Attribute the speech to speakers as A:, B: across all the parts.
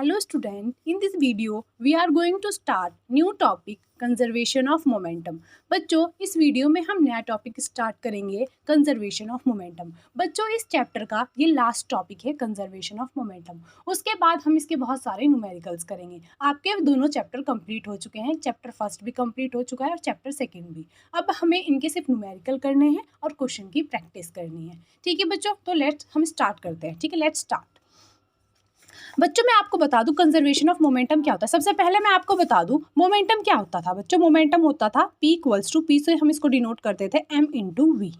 A: Hello student, in this video we are going to start new topic conservation of momentum। बच्चों इस video में हम नया topic start करेंगे कंजर्वेशन ऑफ मोमेंटम। बच्चों इस चैप्टर का ये लास्ट टॉपिक है कंजर्वेशन ऑफ मोमेंटम। उसके बाद हम इसके बहुत सारे न्यूमेरिकल्स करेंगे। आपके दोनों चैप्टर कंप्लीट हो चुके हैं, चैप्टर फर्स्ट भी कंप्लीट हो चुका है और चैप्टर सेकेंड भी। अब हमें इनके सिर्फ न्यूमेरिकल करने हैं और क्वेश्चन की प्रैक्टिस करनी है। ठीक है बच्चों, तो लेट्स हम स्टार्ट करते हैं। ठीक है, लेट्स स्टार्ट। बच्चों मैं आपको बता दूं कंजर्वेशन ऑफ मोमेंटम क्या होता है। सबसे पहले मैं आपको बता दूं मोमेंटम क्या होता था। बच्चों मोमेंटम होता था P इक्वल्स टू, P से हम इसको डिनोट करते थे M इंटू वी।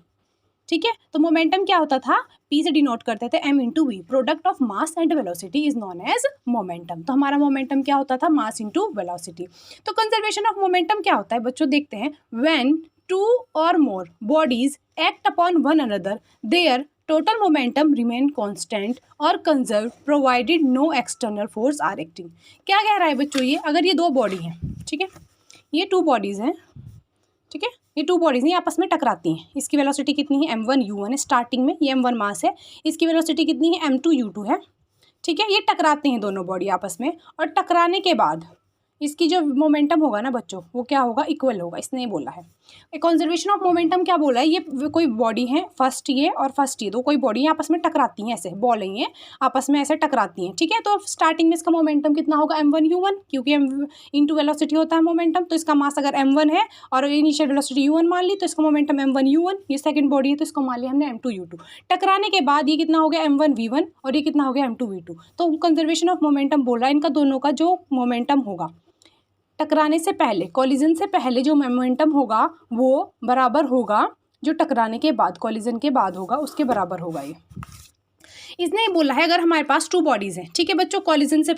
A: ठीक है, तो मोमेंटम क्या होता था, P से डिनोट करते थे M into V. Product of mass and velocity is known as momentum. तो हमारा मोमेंटम क्या होता था, मास इंटू वेलोसिटी। तो कंजर्वेशन ऑफ मोमेंटम क्या होता है बच्चों, देखते हैं। When two or more bodies act upon one another their total momentum remain constant or conserve provided no external force are acting. क्या कह रहा है बच्चों, ये अगर ये दो बॉडी हैं, ठीक है, ये टू बॉडीज़ हैं, ठीक है, ये टू बॉडीज़ हैं, आपस में टकराती हैं। इसकी वेलोसिटी कितनी है, m1 u1 है स्टार्टिंग में, ये m1 मास है, इसकी वेलोसिटी कितनी है, m2 u2 है। ठीक है, ये टकराते हैं दोनों बॉडी आपस में, और टकराने के बाद इसकी जो मोमेंटम होगा ना बच्चों, वो क्या होगा, इक्वल होगा। इसने बोला है कंजर्वेशन ऑफ मोमेंटम क्या बोला है, ये कोई बॉडी है, फर्स्ट ये और फर्स्ट ये, दो कोई बॉडी है आपस में टकराती हैं, ऐसे बॉल है ये आपस में ऐसे टकराती हैं। ठीक है, तो स्टार्टिंग में इसका मोमेंटम कितना होगा, m1 u1, क्योंकि m इंटू वेलोसिटी होता है मोमेंटम। तो इसका मास अगर m1 है और इनिशियल वेलोसिटी u1 मान ली, तो इसका मोमेंटम m1 u1। ये सेकंड बॉडी है तो इसको मान लिया हमने m2 u2। टकराने के बाद ये कितना हो गया, m1 v1 और ये कितना हो गया, m2 v2। तो कंजर्वेशन ऑफ मोमेंटम बोल रहा है इनका दोनों का जो मोमेंटम होगा टकराने से पहले, कॉलिजन से पहले जो मोमेंटम होगा वो बराबर होगा जो टकराने के बाद, कॉलिजन के बाद होगा, उसके बराबर होगा। ये इसने बोला है अगर हमारे पास टू बॉडीज़ हैं, ठीक है बच्चों, कॉलिजन से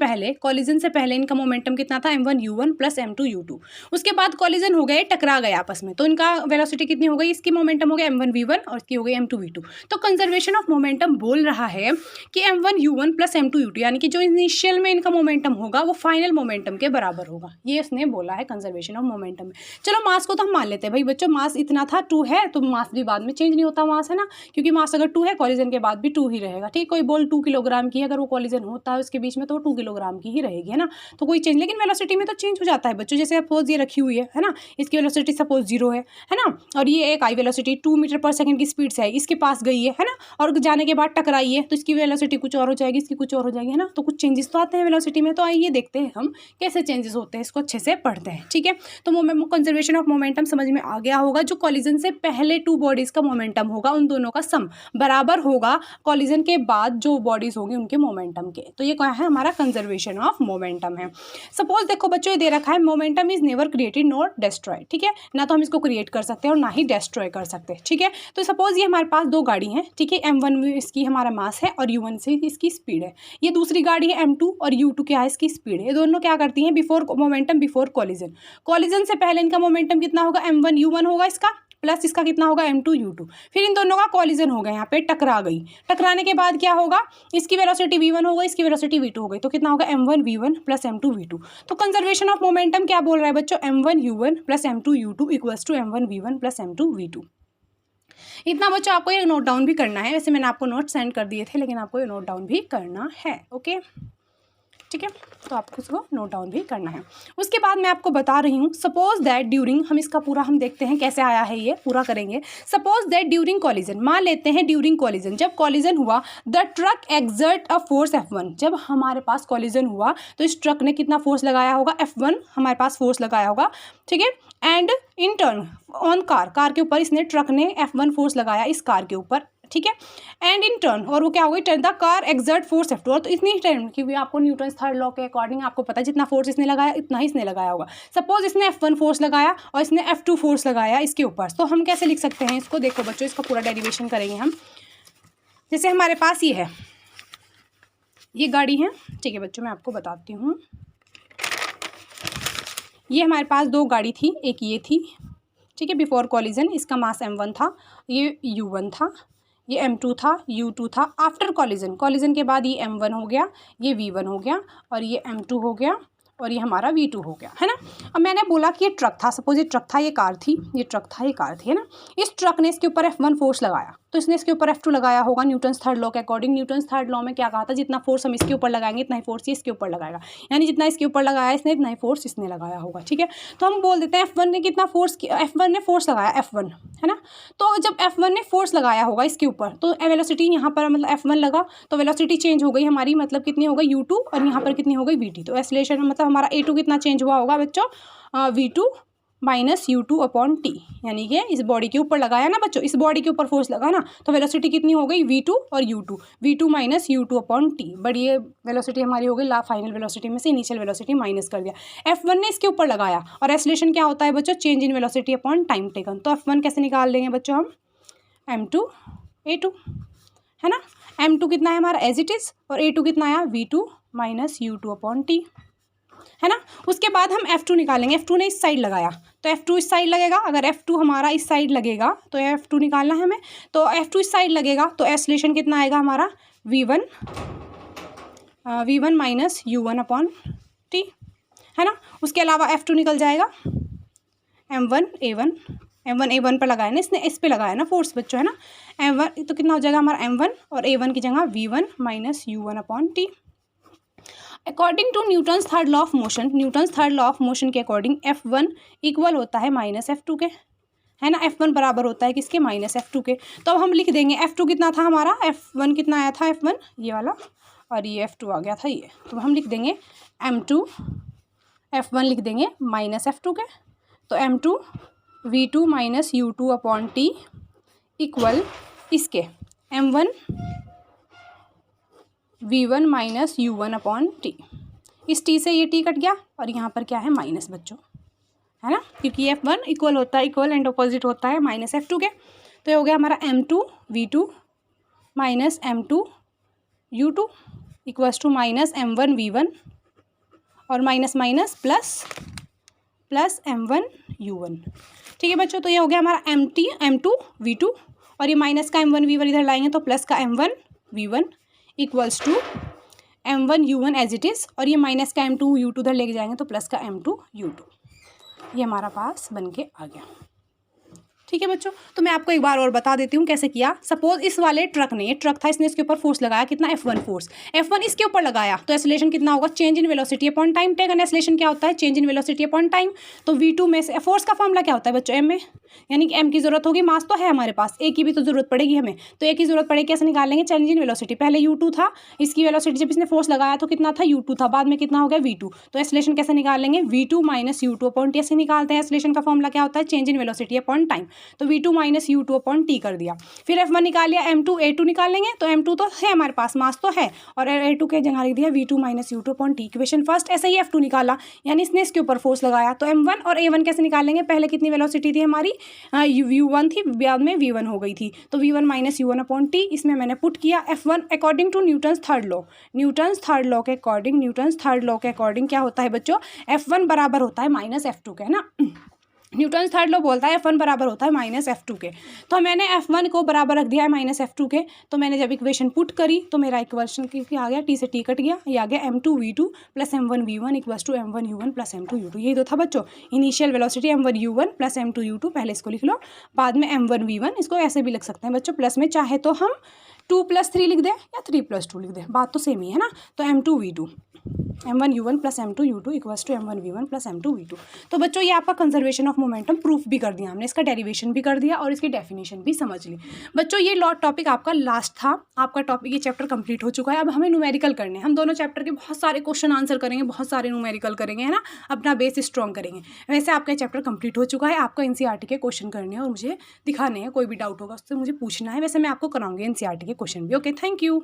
A: पहले इनका मोमेंटम कितना था, m1 u1 plus m2 u2। उसके बाद कॉलिजन हो गए, टकरा गए आपस में, तो इनका वेलोसिटी कितनी हो गई, इसकी मोमेंटम हो गया m1 v1 और इसकी हो गई m2 v2। तो कंजर्वेशन ऑफ मोमेंटम बोल रहा है कि m1 u1 plus m2 u2, यानी कि जो इनिशियल में इनका मोमेंटम होगा वो फाइनल मोमेंटम के बराबर होगा। ये उसने बोला है कंजर्वेशन ऑफ मोमेंटम में। चलो मास को तो हम मान लेते हैं भाई बच्चों, मास इतना था, 2 है, तो मास भी बाद में चेंज नहीं होता मास, है ना, क्योंकि मास अगर 2 है कॉलिजन के बाद भी 2 ही रहेगा। ठीक, कोई बॉल 2 किलोग्राम की है, अगर वो कॉलिजन होता है उसके बीच में तो 2 किलोग्राम की ही रहेगी, है ना, तो कोई चेंज, लेकिन वेलोसिटी में तो चेंज हो जाता है बच्चों। जैसे सपोज ये रखी हुई है ना, इसकी वेलोसिटी सपोज 0 है ना, और ये एक आई वेलोसिटी 2 मीटर पर सेकंड की स्पीड से है, इसके पास गई है ना, और जाने के बाद टकराई है, तो इसकी वेलोसिटी कुछ और हो जाएगी, इसकी कुछ और हो जाएगी, है ना, तो कुछ चेंजेस तो आते हैं वेलोसिटी में। तो आइए देखते हैं हम कैसे चेंजेस होते हैं, इसको अच्छे से पढ़ते हैं। ठीक है, तो कंजर्वेशन ऑफ मोमेंटम समझ में आ गया होगा। जो कॉलिजन से पहले टू बॉडीज का मोमेंटम होगा उन दोनों का सम बराबर होगा कॉलिजन के बाद जो बॉडीज होगी उनके मोमेंटम के। तो ये क्या है, हमारा कंजर्वेशन ऑफ मोमेंटम है। सपोज देखो बच्चों, ये दे रखा है momentum is never created not destroyed. ठीक है, ना तो हम इसको क्रिएट कर सकते हैं और ना ही डिस्ट्रॉय कर सकते। ठीक है, तो सपोज ये हमारे पास दो गाड़ी हैं, ठीक है, m1 इसकी हमारा मास है और u1 से इसकी स्पीड है। ये दूसरी गाड़ी है m2 और u2 क्या है, इसकी स्पीड है। ये दोनों क्या करती हैं, before momentum before collision, collision से पहले इनका मोमेंटम कितना होगा, m1 u1 होगा इसका, प्लस इसका कितना होगा, m2 u2। फिर इन दोनों का कॉलिजन हो गया, यहाँ पे टकरा गई। टकराने के बाद क्या होगा, इसकी वेलोसिटी v1 होगा, इसकी वेलोसिटी v2 हो गई, तो कितना होगा, m1 v1 plus m2 v2। तो कंजर्वेशन ऑफ मोमेंटम क्या बोल रहा है बच्चों, m1 u1 plus m2 u2 equals to m1 v1 plus m2 v2। इतना बच्चों आपको ये नोट डाउन भी करना है। वैसे मैंने आपको नोट सेंड कर दिए थे, लेकिन आपको ये नोट डाउन भी करना है। ओके, ठीक है, तो आपको इसको नोट डाउन भी करना है। उसके बाद मैं आपको बता रही हूँ, सपोज दैट ड्यूरिंग, हम इसका पूरा हम देखते हैं कैसे आया है, ये पूरा करेंगे। सपोज दैट ड्यूरिंग कॉलिजन, मान लेते हैं ड्यूरिंग कॉलिजन, जब कॉलिजन हुआ, the truck exert a force F1। जब हमारे पास कॉलिजन हुआ तो इस ट्रक ने कितना फोर्स लगाया होगा, F1 हमारे पास फोर्स लगाया होगा। ठीक है, and in turn on car के ऊपर इसने, ट्रक ने F1 फोर्स लगाया इस कार के ऊपर। ठीक है, एंड इन टर्न, और वो क्या हो गई, turn the car exert force F2। और तो इतनी टर्न, क्योंकि आपको न्यूटन थर्ड लॉ के अकॉर्डिंग आपको पता है जितना फोर्स इसने लगाया इतना ही इसने लगाया होगा। सपोज इसने F1 फोर्स लगाया और इसने F2 फोर्स लगाया इसके ऊपर, तो हम कैसे लिख सकते हैं इसको, देखो बच्चों, इसका पूरा डेरिवेशन करेंगे हम। जैसे हमारे पास ये है, ये गाड़ी है, ठीक है बच्चों, मैं आपको बताती हूँ। ये हमारे पास दो गाड़ी थी, एक ये थी, ठीक है, बिफोर कॉलिजन, इसका मास m1 था, ये u1 था, ये m2 था, u2 था। आफ्टर कॉलिजन के बाद ये m1 हो गया, ये v1 हो गया, और ये m2 हो गया, और ये हमारा v2 हो गया, है ना। अब मैंने बोला कि ये ट्रक था, सपोज ये ट्रक था, ये कार थी, ये ट्रक था, ये कार थी, है ना। इस ट्रक ने इसके ऊपर F1 फोर्स लगाया, तो तो इसने इसके ऊपर F2 लगाया होगा न्यूटन्स थर्ड लॉ के अकॉर्डिंग। न्यूटन्स थर्ड लॉ में क्या कहा था, जितना फोर्स हम इसके ऊपर लगाएंगे इतना ही फोर्स ये इसके ऊपर लगाएगा, यानी जितना इसके ऊपर लगाया इसने इतना ही फोर्स इसने लगाया होगा। ठीक है, तो हम बोल देते हैं F1 ने कितना फोर्स, F1 ने फोर्स लगाया F1, है ना। तो जब F1 ने फोर्स लगाया होगा इसके ऊपर तो वेलोसिटी यहाँ पर मतलब F1 लगा तो वेलोसिटी चेंज हो गई हमारी, मतलब कितनी हो गई U2 और यहाँ पर कितनी हो गई VT। तो एक्सेलरेशन मतलब हमारा A2 कितना चेंज हुआ होगा बच्चों, V2 minus U2 upon T, यानी कि इस बॉडी के ऊपर लगाया ना बच्चों, इस बॉडी के ऊपर फोर्स लगा ना, तो वेलोसिटी कितनी हो गई V2 और U2, V2 minus U2 upon T। बड़ी ये वेलोसिटी हमारी हो गई, फाइनल वेलोसिटी में से इनिशियल वेलोसिटी माइनस कर दिया। F1 ने इसके ऊपर लगाया और एक्सेलरेशन क्या होता है बच्चों, change in velocity upon time taken. तो F1 कैसे निकाल लेंगे बच्चों हम, M2 A2, है ना। M2 कितना है हमारा एज इट इज़ और A2 कितना आया V2 minus U2 upon T, है ना। उसके बाद हम F2 निकालेंगे। F2 ने इस साइड लगाया तो F2 इस साइड लगेगा, अगर F2 हमारा इस साइड लगेगा तो F2 निकालना है हमें, तो F2 इस साइड लगेगा तो एक्सेलरेशन कितना आएगा हमारा V1 minus U1 upon T, है ना। उसके अलावा F2 निकल जाएगा M1 A1 पर लगाया ना इसने, इस पे लगाया ना फोर्स बच्चों, है ना। M1 तो कितना हो जाएगा हमारा M1 और A1 की जगह V1 minus U1 upon T। According to Newton's third law of motion, Newton's third law of motion के अकॉर्डिंग F1 इक्वल होता है माइनस F2 के, है ना। F1 बराबर होता है किसके, माइनस F2 के। तो अब हम लिख देंगे F2 कितना था हमारा, F1 कितना आया था F1 ये वाला और ये F2 आ गया था ये, तो हम लिख देंगे M2 F1 लिख देंगे माइनस F2 के, तो M2 V2 minus U2 upon T equal इसके M1 V1 minus U1 upon T। इस T से ये T कट गया और यहाँ पर क्या है माइनस बच्चों, है ना, क्योंकि F1 इक्वल होता है, इक्वल एंड अपोजिट होता है माइनस F2 के। तो ये हो गया हमारा M2 V2 minus M2 U2 equals to minus M1 V1 और minus minus plus M1 U1। ठीक है बच्चों, तो ये हो गया हमारा M2 V2 और ये माइनस का M1 V1 इधर लाएंगे तो प्लस का M1 V1 equals to M1 U1 as it is, और ये माइनस का M2 U2 उधर लेके जाएंगे तो प्लस का M2 U2। ये हमारा पास बन के आ गया। ठीक है बच्चों, तो मैं आपको एक बार और बता देती हूँ कैसे किया। सपोज इस वाले ट्रक ने, ये ट्रक था, इसने इसके ऊपर फोर्स लगाया कितना, F1 फोर्स, F1 इसके ऊपर लगाया तो एक्सेलरेशन कितना होगा, change in velocity upon time taken. Acceleration क्या होता है, change in velocity upon time. तो V2 में से फोर्स का फॉर्मूला क्या होता है बच्चों, M में, यानी कि M की जरूरत होगी, मास तो है हमारे पास, A की भी तो जरूरत पड़ेगी हमें, तो A की जरूरत पड़ेगी, कैसे निकालेंगे, चेंज इन वेलोसिटी। पहले U2 था, इसकी वेलोसिटी जब इसने फोर्स लगाया तो कितना था, U2 था, बाद में कितना हो गया V2, तो एक्सेलरेशन कैसे निकालेंगे, V2 minus U2 upon T ऐसे निकालते हैं। एक्सेलरेशन का फॉर्मूला क्या होता है, change in velocity upon time, तो V2 minus U2 upon T कर दिया। फिर F1 निकाल लिया, M2 A2 निकालेंगे, तो M2 तो है हमारे पास, मास तो है, और A2 के जगह लिख दिया V2 minus U2 upon T, equation first. ऐसे ही F2 निकाला, यानी इसने इसके ऊपर फोर्स लगाया, तो M1 और A1 कैसे निकालेंगे, पहले कितनी वेलोसिटी थी हमारी, U1 थी, बाद में V1 हो गई थी, तो V1 minus U1 upon T इसमें मैंने पुट किया। F1 according to Newton's third law, Newton's third law के अकॉर्डिंग क्या होता है बच्चों, F1 बराबर होता है माइनस F2 के, है ना। न्यूटन्स थर्ड लॉ बोलता है F1 बराबर होता है माइनस F2 के, तो मैंने F1 को बराबर रख दिया है माइनस F2 के। तो मैंने जब इक्वेशन पुट करी तो मेरा इक्वेशन आ गया, T से T कट गया, ये आ गया M2 V2 plus M1 V1 equals to M1 U1 plus M2 U2। यही तो था बच्चों, initial velocity M1 U1 plus M2 U2, पहले इसको लिख लो, बाद में M1 V1, इसको ऐसे भी लिख सकते हैं बच्चों, प्लस में चाहे तो हम 2 + 3 लिख दें या 3 + 2 लिख दें, बात तो सेम ही है ना। तो M2 V2 M1 U1 plus M2 U2 equals to M1 V1 plus M2 V2। तो बच्चों ये आपका कंजर्वेशन ऑफ मोमेंटम प्रूफ भी कर दिया हमने, इसका डेरिवेशन भी कर दिया और इसकी डेफिनेशन भी समझ ली। बच्चों ये टॉपिक आपका लास्ट था, आपका टॉपिक ये चैप्टर कंप्लीट हो चुका है। अब हमें न्यूमेरिकल करने हैं, हम दोनों चैप्टर के बहुत सारे क्वेश्चन आंसर करेंगे, बहुत सारे न्यूमेरिकल करेंगे, है ना, अपना बेस स्ट्रॉन्ग करेंगे। वैसे आपका चैप्टर कंप्लीट हो चुका है, आपको NCERT के क्वेश्चन करने हैं और मुझे दिखाने हैं, कोई भी डाउट होगा उससे मुझे पूछना है। वैसे मैं आपको कराऊंगी NCERT के क्वेश्चन भी। Okay, thank you.